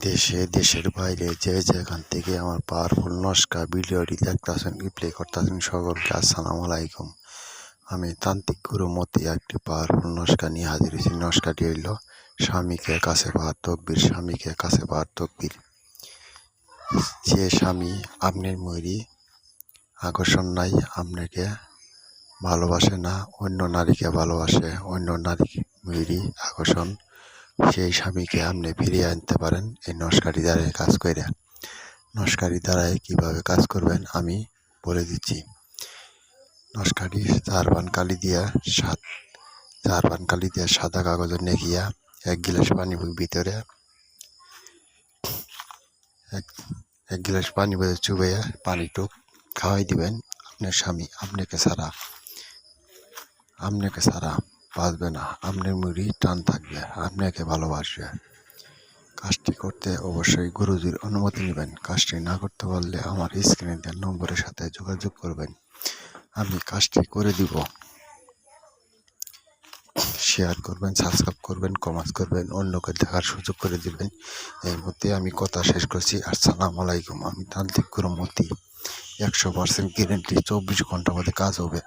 দেশে দেশের বাইরে যে যেখান থেকে আমার পাওয়ারফুল নস্কা ভিডিওটি দেখতেছেন প্লে করতেছেন সকলকে আসসালামু আলাইকুম। আমি তান্ত্রিক গুরু মতি একটি পাওয়ারফুল নস্কা নিয়ে হাজির হয়েছি। নস্কাটি হইল স্বামীকে কাছে পাওয়ার তকবীর। স্বামীকে কাছে পাওয়ার তকবীর। যে স্বামী আপনার ময়ূরী আকর্ষণ নাই, আপনাকে ভালোবাসে না, অন্য নারীকে ভালোবাসে, অন্য নারী ময়ূরী আকর্ষণ, সেই স্বামীকে আপনি ফিরিয়ে আনতে পারেন এই নস্কারি দ্বারাই কাজ করে। নস্কারি দ্বারাই কীভাবে কাজ করবেন আমি বলে দিচ্ছি। নস্কারি চারবান কালি দিয়া সাদা কাগজে নেকিয়া 1 গিলাস পানি ভিতরে 1 গিলাস পানি চুবাইয়া পানিটুক খাওয়াই দিবেন। আপনার স্বামী আপনাকে ছাড়া বাঁচবে না, আপনার মুড়ি টান থাকবে, আপনাকে ভালোবাসবে। কাজটি করতে অবশ্যই গুরুজির অনুমতি নেবেন। কাজটি না করতে পারলে আমার স্ক্রিনে দেওয়া নম্বরের সাথে যোগাযোগ করবেন, আমি কাজটি করে দিব। শেয়ার করবেন, সাবস্ক্রাইব করবেন, কমেন্ট করবেন, অন্যকে দেখার সুযোগ করে দিবেন। এর মধ্যে আমি কথা শেষ করছি। আসসালামু আলাইকুম। আমি তান্ত্রিক গুরু মতি, 100% গ্যারেন্টি, 24 ঘন্টার মধ্যে কাজ হবে।